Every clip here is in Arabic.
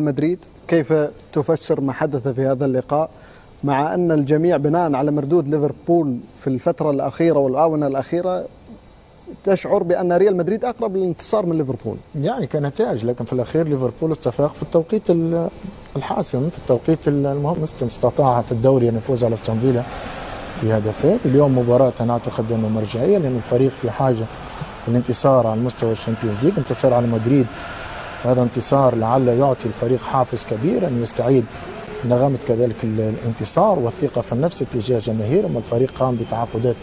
مدريد، كيف تفسر ما حدث في هذا اللقاء، مع أن الجميع بناء على مردود ليفربول في الفترة الأخيرة والآونة الأخيرة تشعر بأن ريال مدريد أقرب للانتصار من ليفربول؟ يعني كنتائج، لكن في الأخير ليفربول استفاق في التوقيت الحاسم، في التوقيت المهم. استطاع في الدوري أن يفوز على استون فيلا بهدفين. اليوم مباراة أنا أعتقد أنه مرجعية، لأن الفريق في حاجة الانتصار على مستوى الشامبيونز ليج، انتصار على مدريد. هذا انتصار لعل يعطي الفريق حافز كبير أن يستعيد نغمة كذلك الانتصار والثقة في النفس اتجاه جماهير. الفريق قام بتعاقدات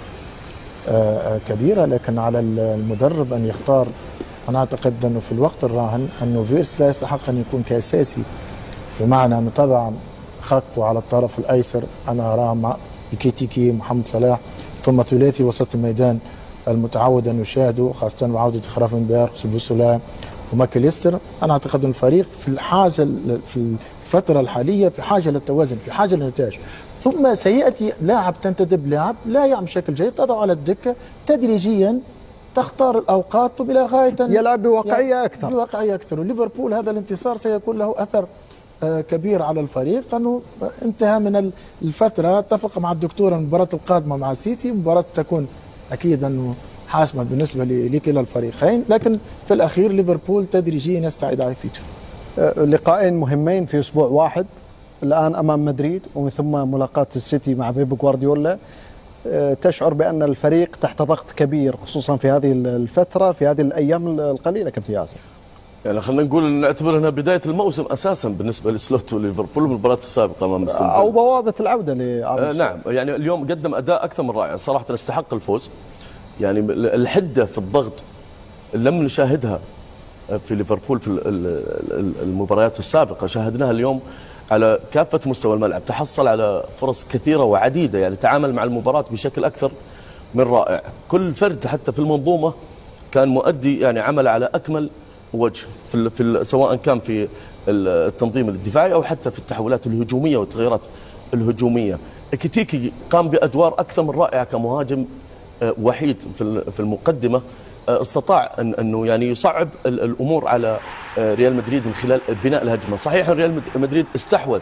كبيرة، لكن على المدرب أن يختار. أنا أعتقد أنه في الوقت الراهن أنه فيرس لا يستحق أن يكون كأساسي، بمعنى أنه تضع خاكبو على الطرف الأيسر، أنا أراه مع كيتيكي محمد صلاح، ثم ثلاثي وسط الميدان المتعود أن نشاهده، خاصة بعودة خرافنبرغ سبوسولا وماكاليستر. أنا أعتقد أن الفريق في الحاجة في الفترة الحالية في حاجة للتوازن، في حاجة للنتائج. ثم سيأتي لاعب تنتدب لاعب لا يعمل بشكل جيد، تضع على الدكة تدريجيا، تختار الأوقات إلى غاية يلعب بواقعية أكثر. بواقعية أكثر. وليفربول هذا الانتصار سيكون له أثر كبير على الفريق، أنه انتهى من الفترة. اتفق مع الدكتور المباراة القادمة مع سيتي مباراة ستكون أكيد أنه حاسمة بالنسبة لكلا الفريقين، لكن في الأخير ليفربول تدريجيا يستعيد عافيته. لقاءين مهمين في أسبوع واحد الآن أمام مدريد، ومن ثم ملاقاة السيتي مع بيب جوارديولا. تشعر بأن الفريق تحت ضغط كبير، خصوصا في هذه الفترة، في هذه الأيام القليلة كابتن ياسر؟ يعني خلينا نقول نعتبر انها بدايه الموسم اساسا بالنسبه لسلوت وليفربول من المباراه السابقه امام استون فيلا، او بوابه العوده لارسنال. نعم، يعني اليوم قدم اداء اكثر من رائع صراحه، استحق الفوز. يعني الحده في الضغط لم نشاهدها في ليفربول في المباريات السابقه، شاهدناها اليوم على كافه مستوى الملعب، تحصل على فرص كثيره وعديده، يعني تعامل مع المباراه بشكل اكثر من رائع. كل فرد حتى في المنظومه كان مؤدي، يعني عمل على اكمل وجه سواء كان في التنظيم الدفاعي او حتى في التحولات الهجوميه والتغييرات الهجوميه. كيتيكي قام بادوار اكثر من رائعه كمهاجم وحيد في المقدمه، استطاع انه يعني يصعب الامور على ريال مدريد من خلال بناء الهجمه. صحيح ريال مدريد استحوذ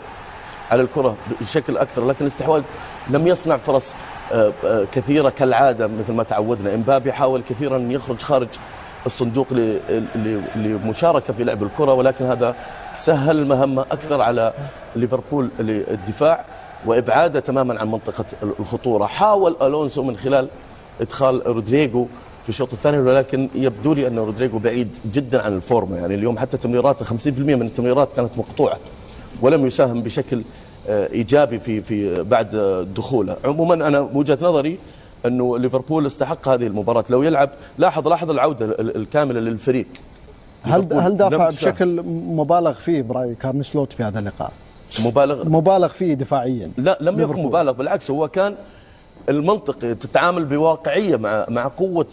على الكره بشكل اكثر، لكن الاستحواذ لم يصنع فرص كثيره كالعاده مثل ما تعودنا. امبابي حاول كثيرا ان يخرج خارج الصندوق لمشاركة في لعب الكرة، ولكن هذا سهل المهمة أكثر على ليفربول للدفاع وإبعاده تماما عن منطقة الخطورة. حاول ألونسو من خلال إدخال رودريجو في الشوط الثاني، ولكن يبدو لي أن رودريجو بعيد جدا عن الفورمة. يعني اليوم حتى تمريراته 50% من التمريرات كانت مقطوعة، ولم يساهم بشكل إيجابي في بعد دخوله. عموما أنا وجهة نظري أنه ليفربول استحق هذه المباراة. لو يلعب لاحظ العودة الكاملة للفريق. هل دافع بشكل مبالغ فيه برأي كارني سلوت في هذا اللقاء؟ مبالغ فيه دفاعيا؟ لا، لم يكن مبالغ، بالعكس هو كان المنطق تتعامل بواقعية مع قوة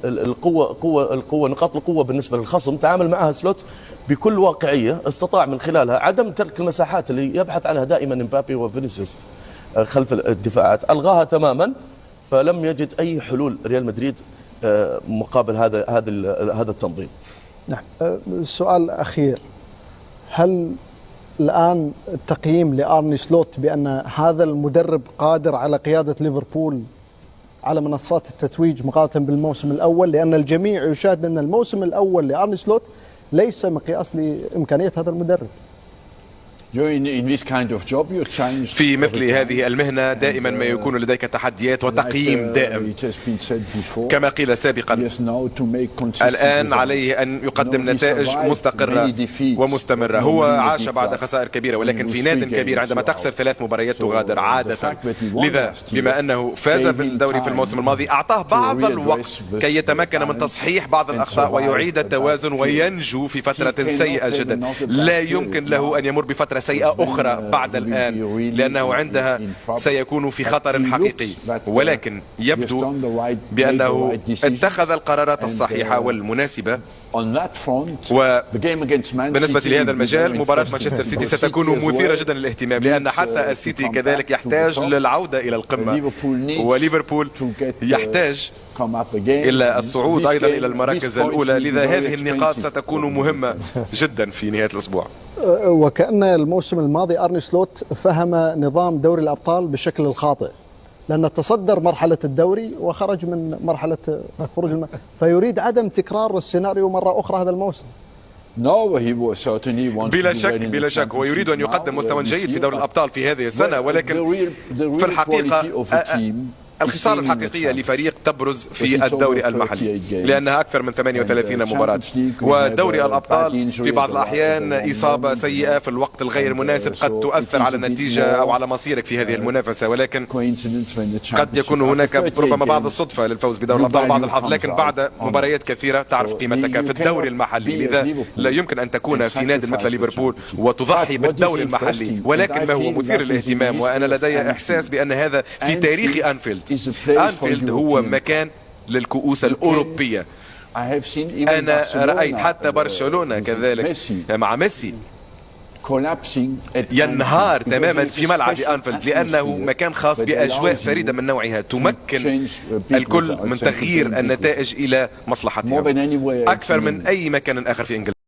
القوة نقاط القوة بالنسبة للخصم، تعامل معها سلوت بكل واقعية، استطاع من خلالها عدم ترك المساحات اللي يبحث عنها دائما امبابي وفينيسيوس خلف الدفاعات، ألغاها تماما. فلم يجد أي حلول ريال مدريد مقابل هذا التنظيم. نعم. السؤال الأخير، هل الآن التقييم لأرني سلوت بأن هذا المدرب قادر على قيادة ليفربول على منصات التتويج مقارنة بالموسم الأول؟ لأن الجميع يشاهد بأن الموسم الأول لأرني سلوت ليس مقياس لإمكانية هذا المدرب. في مثل هذه المهنة دائما ما يكون لديك تحديات وتقييم دائم. كما قيل سابقا، الآن عليه أن يقدم نتائج مستقرة ومستمرة. هو عاش بعد خسائر كبيرة، ولكن في ناد كبير عندما تخسر 3 مباريات تغادر عادة. لذا بما أنه فاز بالدوري في الموسم الماضي أعطاه بعض الوقت كي يتمكن من تصحيح بعض الأخطاء ويعيد التوازن وينجو في فترة سيئة جدا. لا يمكن له أن يمر بفترة سيئة أخرى بعد الآن، لأنه عندها سيكون في خطر حقيقي، ولكن يبدو بأنه اتخذ القرارات الصحيحة والمناسبة. وبالنسبة لهذا المجال مباراة مانشستر سيتي ستكون مثيرة جدا للاهتمام، لأن حتى السيتي كذلك يحتاج للعودة إلى القمة، وليفربول يحتاج إلى الصعود أيضا إلى المراكز الأولى. لذا هذه النقاط ستكون مهمة جدا في نهاية الأسبوع. وكأن الموسم الماضي أرني سلوت فهم نظام دوري الأبطال بالشكل الخاطئ، لأنه تصدر مرحلة الدوري وخرج من مرحلة خروج فيريد عدم تكرار السيناريو مرة أخرى هذا الموسم. بلا شك هو يريد أن يقدم مستوى جيد في دوري الأبطال في هذه السنة، ولكن في الحقيقة الخسارة الحقيقية لفريق تبرز في الدوري المحلي لأنها أكثر من 38 مباراة، ودوري الأبطال في بعض الأحيان إصابة سيئة في الوقت الغير مناسب قد تؤثر على النتيجة أو على مصيرك في هذه المنافسة، ولكن قد يكون هناك ربما بعض الصدفة للفوز بدوري الأبطال بعض الحظ، لكن بعد مباريات كثيرة تعرف قيمتك في الدوري المحلي. لذا لا يمكن أن تكون في نادي مثل ليفربول وتضحي بالدوري المحلي، ولكن ما هو مثير للاهتمام وأنا لدي إحساس بأن هذا في تاريخ أنفيلد. أنفيلد هو مكان للكؤوس الأوروبية. أنا رأيت حتى برشلونة كذلك مع ميسي ينهار تماما في ملعب أنفيلد، لأنه مكان خاص بأجواء فريدة من نوعها تمكن الكل من تغيير النتائج إلى مصلحتهم أكثر من أي مكان آخر في إنجلترا.